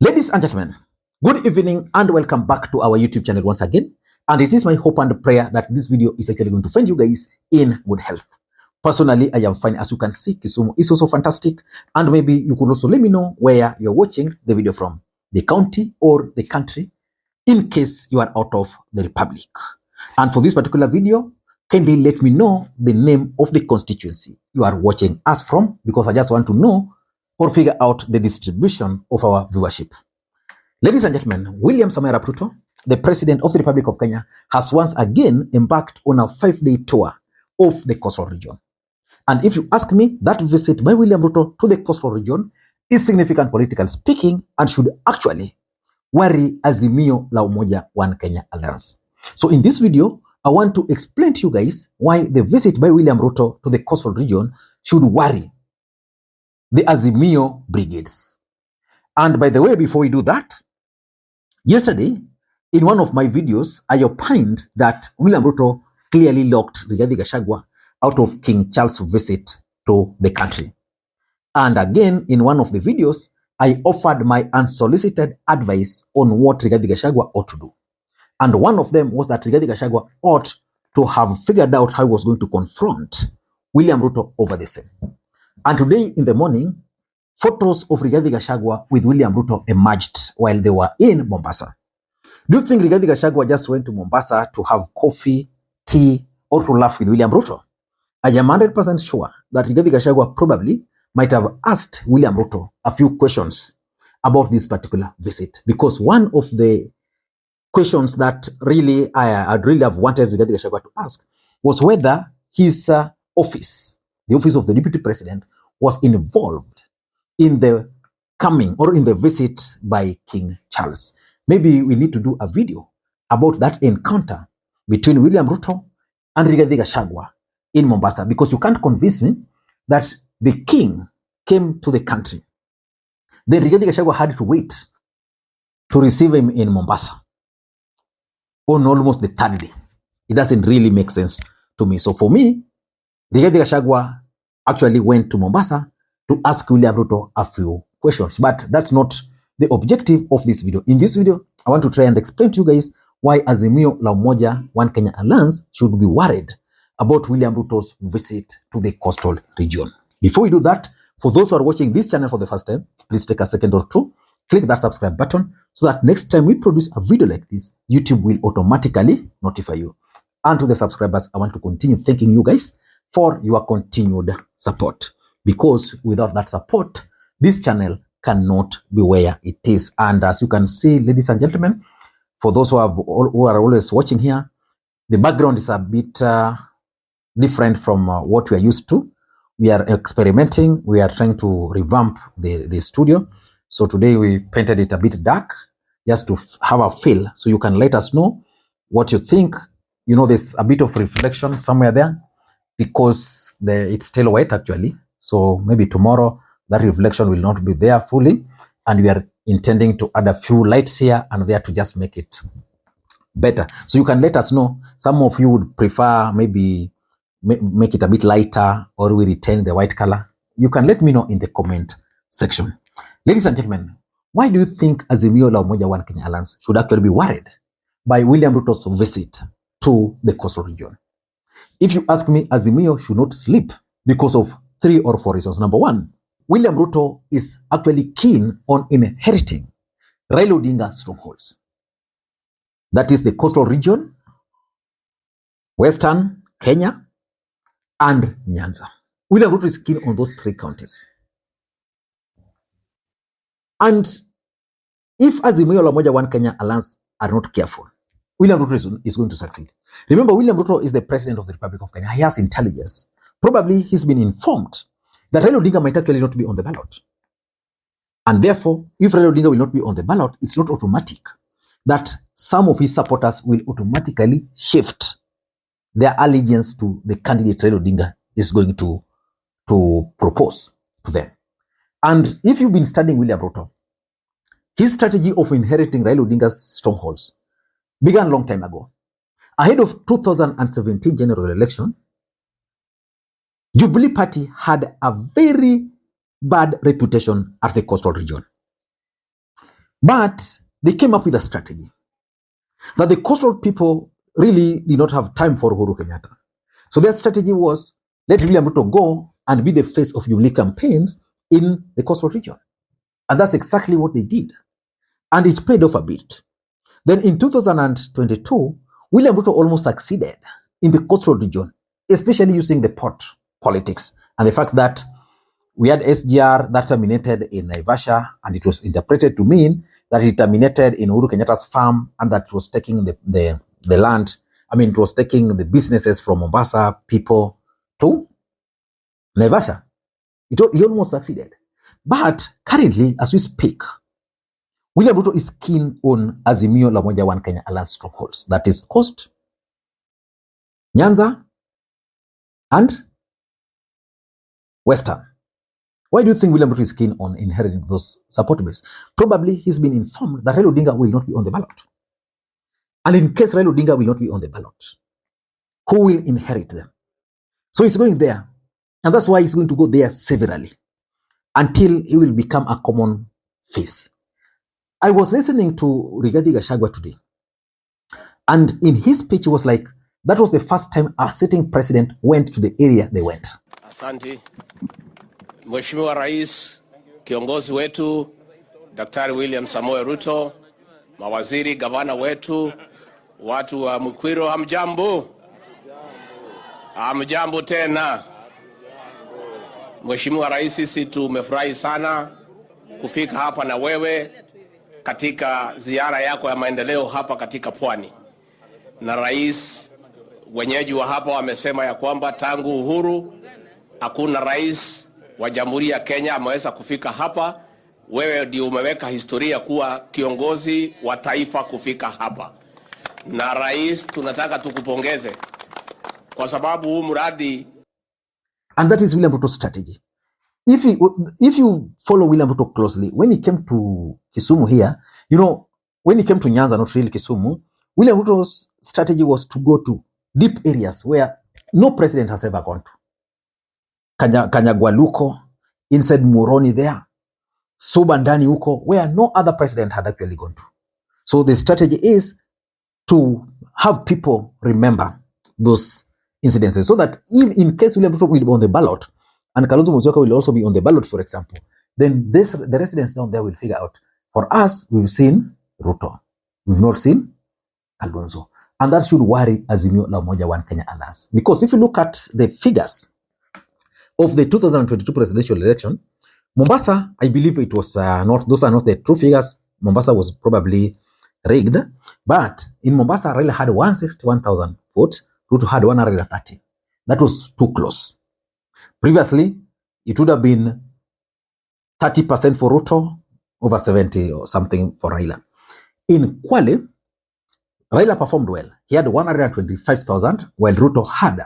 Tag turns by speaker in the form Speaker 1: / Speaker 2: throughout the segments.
Speaker 1: Ladies and gentlemen, good evening and welcome back to our YouTube channel once again. And it is my hope and prayer that this video is actually going to find you guys in good health. Personally, I am fine. As you can see, Kisumu is also fantastic. And maybe you could also let me know where you're watching the video from, the county or the country, in case you are out of the republic. And for this particular video, kindly let me know the name of the constituency you are watching us from, because I just want to know or figure out the distribution of our viewership. Ladies and gentlemen, William Ruto, the President of the Republic of Kenya, has once again embarked on a 5-day tour of the coastal region. And if you ask me, that visit by William Ruto to the coastal region is significant politically speaking and should actually worry Azimio la Umoja One Kenya Alliance. So in this video, I want to explain to you guys why the visit by William Ruto to the coastal region should worry the Azimio brigades. And by the way, before we do that, yesterday, in one of my videos, I opined that William Ruto clearly locked Rigathi Gachagua out of King Charles' visit to the country. And again, in one of the videos, I offered my unsolicited advice on what Rigathi Gachagua ought to do. And one of them was that Rigathi Gachagua ought to have figured out how he was going to confront William Ruto over the same. And today in the morning, photos of Rigathi Gachagua with William Ruto emerged while they were in Mombasa. Do you think Rigathi Gachagua just went to Mombasa to have coffee, tea, or to laugh with William Ruto? I am 100% sure that Rigathi Gachagua probably might have asked William Ruto a few questions about this particular visit, because one of the questions that really I'd really have wanted Rigathi Gachagua to ask was whether his office, the office of the Deputy President, was involved in the coming or in the visit by King Charles. Maybe we need to do a video about that encounter between William Ruto and Rigathi Gachagua in Mombasa, because you can't convince me that the king came to the country. Then Rigathi Gachagua had to wait to receive him in Mombasa on almost the third day. It doesn't really make sense to me. So for me, Rigathi Gachagua actually went to Mombasa to ask William Ruto a few questions. But that's not the objective of this video. In this video, I want to try and explain to you guys why Azimio la Umoja One Kenya Alliance should be worried about William Ruto's visit to the coastal region. Before we do that, for those who are watching this channel for the first time, please take a second or two, click that subscribe button so that next time we produce a video like this, YouTube will automatically notify you. And to the subscribers, I want to continue thanking you guys for your continued support, because without that support, this channel cannot be where it is. And as you can see, ladies and gentlemen, for those who are always watching here, the background is a bit different from what we are used to. We are experimenting. We are trying to revamp the studio. So today we painted it a bit dark just to have a feel. So you can let us know what you think. You know, there's a bit of reflection somewhere there because it's still wet actually. So maybe tomorrow that reflection will not be there fully. And we are intending to add a few lights here and there to just make it better. So you can let us know. Some of you would prefer maybe make it a bit lighter, or we retain the white color. You can let me know in the comment section. Ladies and gentlemen, why do you think Azimio la Umoja One Kenya Alliance should actually be worried by William Ruto's visit to the coastal region? If you ask me, Azimio should not sleep because of 3 or 4 reasons. Number one, William Ruto is actually keen on inheriting Raila Odinga strongholds. That is the coastal region, Western Kenya, and Nyanza. William Ruto is keen on those 3 counties. And if Azimio la Umoja One Kenya Alliance are not careful, William Ruto is going to succeed. Remember, William Ruto is the president of the Republic of Kenya. He has intelligence. Probably he's been informed that Raila Odinga might actually not be on the ballot. And therefore, if Raila Odinga will not be on the ballot, it's not automatic that some of his supporters will automatically shift their allegiance to the candidate Raila Odinga is going to propose to them. And if you've been studying William Ruto, his strategy of inheriting Raila Odinga's strongholds began a long time ago. Ahead of 2017 general election, Jubilee Party had a very bad reputation at the coastal region. But they came up with a strategy that the coastal people really did not have time for Uhuru Kenyatta. So their strategy was, let William Ruto go and be the face of Jubilee campaigns in the coastal region. And that's exactly what they did. And it paid off a bit. Then in 2022, William Ruto almost succeeded in the coastal region, especially using the port politics and the fact that we had SGR that terminated in Naivasha, and it was interpreted to mean that it terminated in Uhuru Kenyatta's farm and that it was taking the land. I mean, it was taking the businesses from Mombasa people to Naivasha. He almost succeeded. But currently, as we speak, William Ruto is keen on Azimio la Umoja One Kenya Alliance strongholds. That is Coast, Nyanza, and Western. Why do you think William Ruto is keen on inheriting those support base? Probably he's been informed that Raila Odinga will not be on the ballot. And in case Raila Odinga will not be on the ballot, who will inherit them? So he's going there. And that's why he's going to go there severally until he will become a common face. I was listening to Rigathi Gachagua today. And in his speech, he was like, that was the first time a sitting president went to the area they went.
Speaker 2: Asante. Mheshimiwa Rais, kiongozi wetu, Daktari William Samoei Ruto, mawaziri, gavana wetu, watu wa Mkwiro, hamjambo? Hamjambo tena. Mheshimiwa Rais, sisi tumefurahi sana kufika hapa na wewe katika ziara yako ya maendeleo hapa katika Pwani. Na rais, wenyeji wa hapa wamesema ya kwamba tangu uhuru hakuna rais wa Jamhuri ya Kenya ameweza kufika hapa. Wewe ndio umeweka historia kuwa kiongozi wa taifa kufika hapa. Na rais, tunataka tukupongeze kwa sababu huu mradi.
Speaker 1: And that is William Ruto's strategy. If you follow William Ruto closely, when he came to Kisumu here, you know, when he came to Nyanza, not really Kisumu, William Ruto's strategy was to go to deep areas where no president has ever gone to. Kanyagwaluko, inside Muroni there, Subandani huko, where no other president had actually gone to. So the strategy is to have people remember those incidences so that if in case William Ruto will be on the ballot and Kalonzo Musyoka will also be on the ballot, for example, then the residents down there will figure out, for us, we've seen Ruto. We've not seen Kalonzo. And that should worry Azimio la Umoja One Kenya Alliance. Because if you look at the figures of the 2022 presidential election, Mombasa, I believe it was not, those are not the true figures. Mombasa was probably rigged. But in Mombasa, Raila had 161,000 votes. Ruto had 130. That was too close. Previously, it would have been 30% for Ruto, over 70 or something for Raila. In Kwale, Raila performed well. He had 125,000, while Ruto had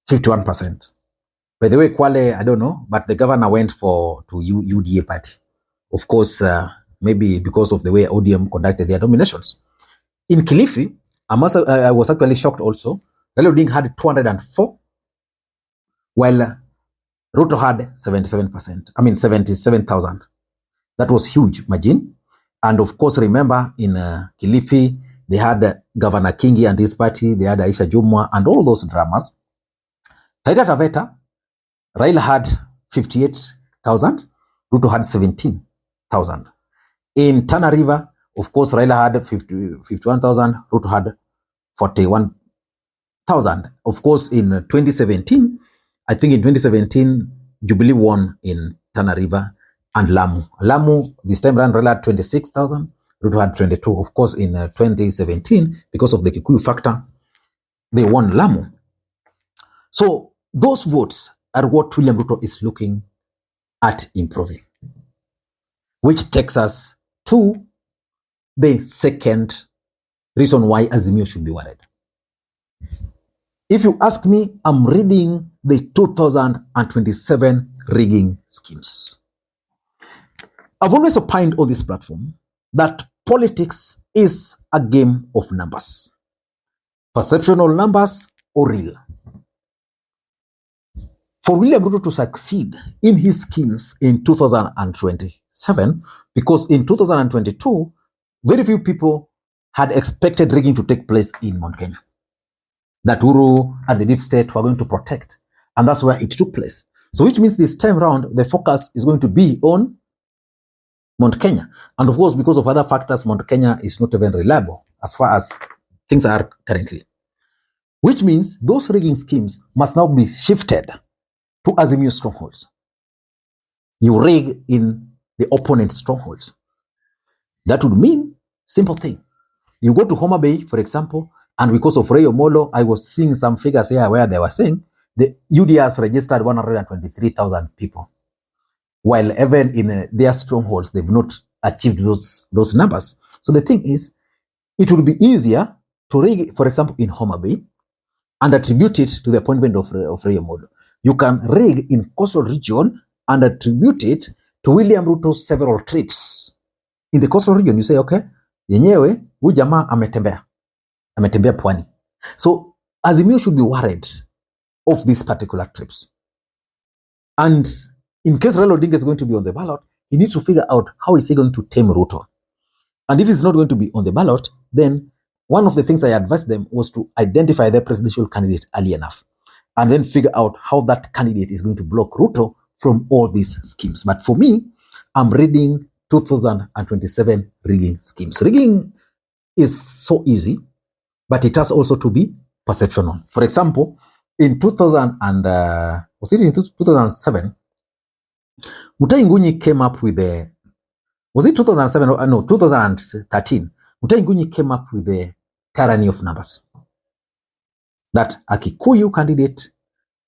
Speaker 1: 51%. By the way, Kwale, I don't know, but the governor went to UDA party. Of course, maybe because of the way ODM conducted their nominations. In Kilifi, I was actually shocked also. Raila Odinga had 204, while Ruto had 77%. I mean 77,000. That was huge margin. And of course, remember in Kilifi, they had Governor Kingi and his party. They had Aisha Jumwa and all those dramas. Taita Taveta, Raila had 58,000. Ruto had 17,000. In Tana River, of course, Raila had 51,000. Ruto had 41,000. Of course, in 2017, I think in 2017, Jubilee won in Tana River and Lamu. Lamu, this time around, Raila had 26,000. Ruto had 22. Of course, in 2017, because of the Kikuyu factor, they won Lamu. So those votes are what William Ruto is looking at improving, which takes us to the second reason why Azimio should be worried. If you ask me, I'm reading the 2027 rigging schemes. I've always opined on this platform that politics is a game of numbers, perceptual numbers or real. For William Ruto to succeed in his schemes in 2027, because in 2022, very few people had expected rigging to take place in Mount Kenya, that Uhuru and the deep state were going to protect. And that's where it took place. So which means this time around, the focus is going to be on Mount Kenya. And of course, because of other factors, Mount Kenya is not even reliable as far as things are currently. Which means those rigging schemes must now be shifted to Azimio strongholds. You rig in the opponent's strongholds. That would mean, simple thing. You go to Homa Bay, for example, and because of Raila Odinga, I was seeing some figures here where they were saying the UDRs registered 123,000 people. While even in their strongholds, they've not achieved those numbers. So the thing is, it would be easier to rig, for example, in Homa Bay and attribute it to the appointment of Raila Odinga. You can rig in coastal region and attribute it to William Ruto's several trips. In the coastal region, you say, okay, yenyewe, huyu jamaa ametembea pwani. So Azimio should be worried of these particular trips. And in case Raila Odinga is going to be on the ballot, he needs to figure out how is he going to tame Ruto. And if he's not going to be on the ballot, then one of the things I advised them was to identify their presidential candidate early enough and then figure out how that candidate is going to block Ruto from all these schemes. But for me, I'm reading 2027 rigging schemes. Rigging is so easy, but it has also to be perceptional. For example, in 2007, Mutahi Ngunyi came up with the, was it 2007 or no, 2013, Mutahi Ngunyi came up with the tyranny of numbers. That a Kikuyu candidate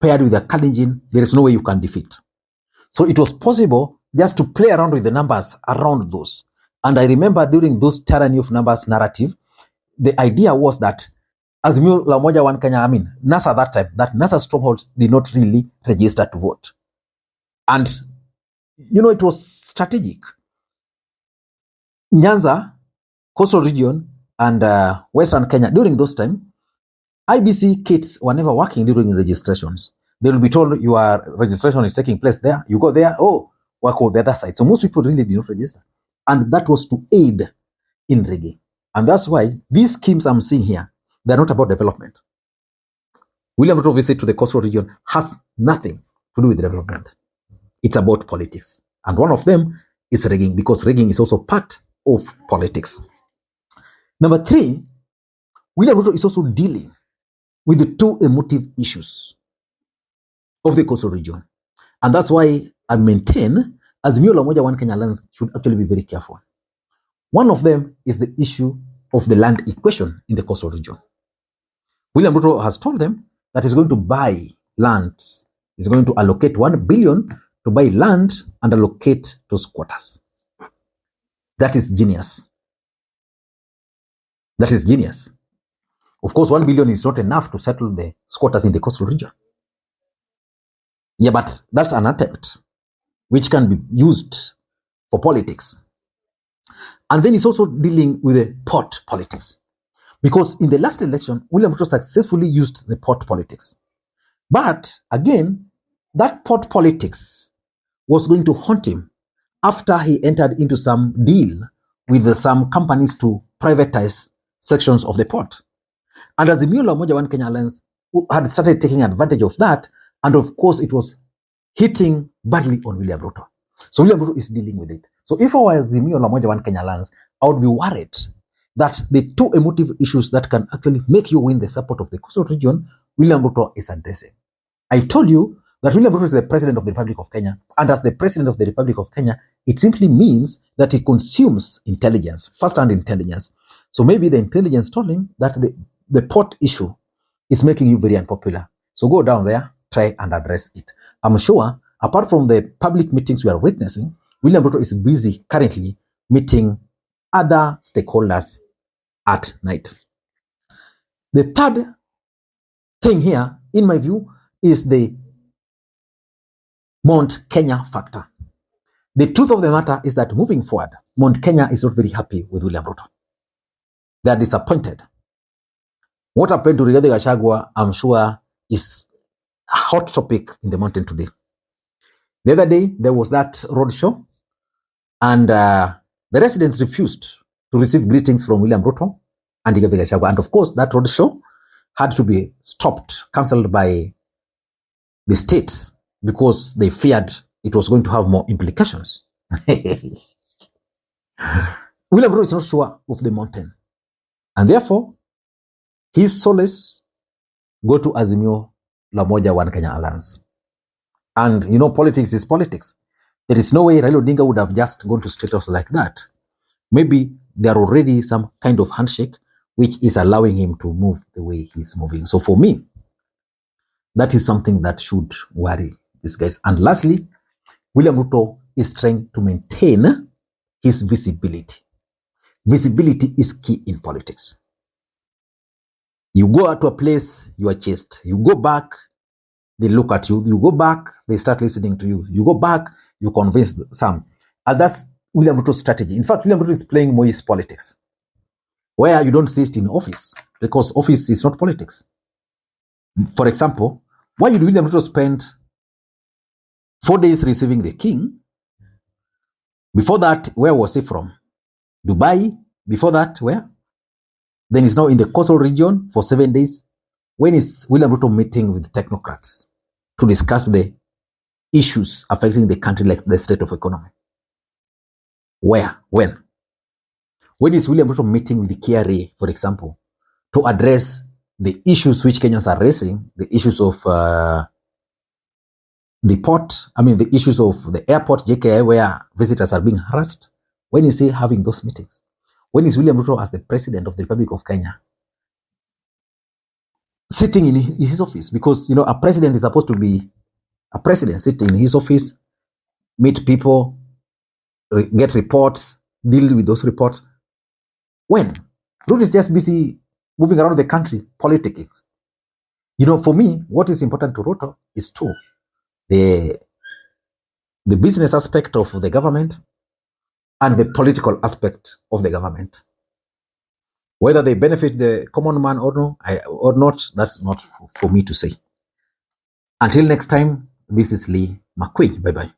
Speaker 1: paired with a Kalenjin, there is no way you can defeat. So it was possible just to play around with the numbers around those. And I remember during those tyranny of numbers narrative, the idea was that Azimio la Umoja One Kenya, NASA that time, that NASA strongholds did not really register to vote. And, you know, it was strategic. Nyanza, coastal region, and Western Kenya, during those time, IBC kits were never working during registrations. They will be told your registration is taking place there. You go there, oh, work on the other side. So most people really did not register. And that was to aid in rigging. And that's why these schemes I'm seeing here, they're not about development. William Ruto visit to the coastal region has nothing to do with development. It's about politics. And one of them is rigging, because rigging is also part of politics. Number 3, William Ruto is also dealing with the two emotive issues of the coastal region. And that's why I maintain Azimio la Umoja One Kenya Alliance should actually be very careful. One of them is the issue of the land equation in the coastal region. William Ruto has told them that he's going to buy land. He's going to allocate 1 billion to buy land and allocate those quarters. That is genius. That is genius. Of course, 1 billion is not enough to settle the squatters in the coastal region. Yeah, but that's an attempt which can be used for politics. And then he's also dealing with the port politics. Because in the last election, William Ruto successfully used the port politics. But again, that port politics was going to haunt him after he entered into some deal with some companies to privatize sections of the port. And Azimio la Umoja One Kenya Alliance had started taking advantage of that. And of course, it was hitting badly on William Ruto. So William Ruto is dealing with it. So if I was Azimio la Umoja One Kenya Alliance, I would be worried that the two emotive issues that can actually make you win the support of the coastal region, William Ruto is addressing. I told you that William Ruto is the president of the Republic of Kenya. And as the president of the Republic of Kenya, it simply means that he consumes intelligence, first-hand intelligence. So maybe the intelligence told him that the port issue is making you very unpopular. So go down there, try and address it. I'm sure, apart from the public meetings we are witnessing, William Ruto is busy currently meeting other stakeholders at night. The third thing here, in my view, is the Mount Kenya factor. The truth of the matter is that moving forward, Mount Kenya is not very happy with William Ruto. They are disappointed. What happened to Rigathi Gachagua, I'm sure, is hot topic in the mountain today. The other day, there was that road show, and the residents refused to receive greetings from William Ruto and Gachagua. And of course, that road show had to be stopped, cancelled by the state because they feared it was going to have more implications. William Ruto is not sure of the mountain, and therefore his solace go to Azimio La Moja One Kenya Alliance. And you know, politics is politics. There is no way Raila Odinga would have just gone to State House like that. Maybe there are already some kind of handshake which is allowing him to move the way he's moving. So for me, that is something that should worry these guys. And lastly, William Ruto is trying to maintain his visibility. Visibility is key in politics. You go out to a place, you are chased. You go back, they look at you. You go back, they start listening to you. You go back, you convince some. And that's William Ruto's strategy. In fact, William Ruto is playing Moise politics, where you don't sit in office, because office is not politics. For example, why did William Ruto spend 4 days receiving the king? Before that, where was he from? Dubai. Before that, where? Then he's now in the coastal region for 7 days. When is William Ruto meeting with technocrats to discuss the issues affecting the country, like the state of economy? Where? When? When is William Ruto meeting with the KRA, for example, to address the issues which Kenyans are raising, the issues of the issues of the airport, JKI, where visitors are being harassed? When is he having those meetings? When is William Ruto, as the president of the Republic of Kenya, sitting in his office? Because, you know, a president is supposed to be a president, sitting in his office, meet people, get reports, deal with those reports. When? Ruto is just busy moving around the country, politics. You know, for me, what is important to Ruto is two. The business aspect of the government and the political aspect of the government. Whether they benefit the common man or not, that's not for me to say. Until next time, this is Lee Makwiny. Bye-bye.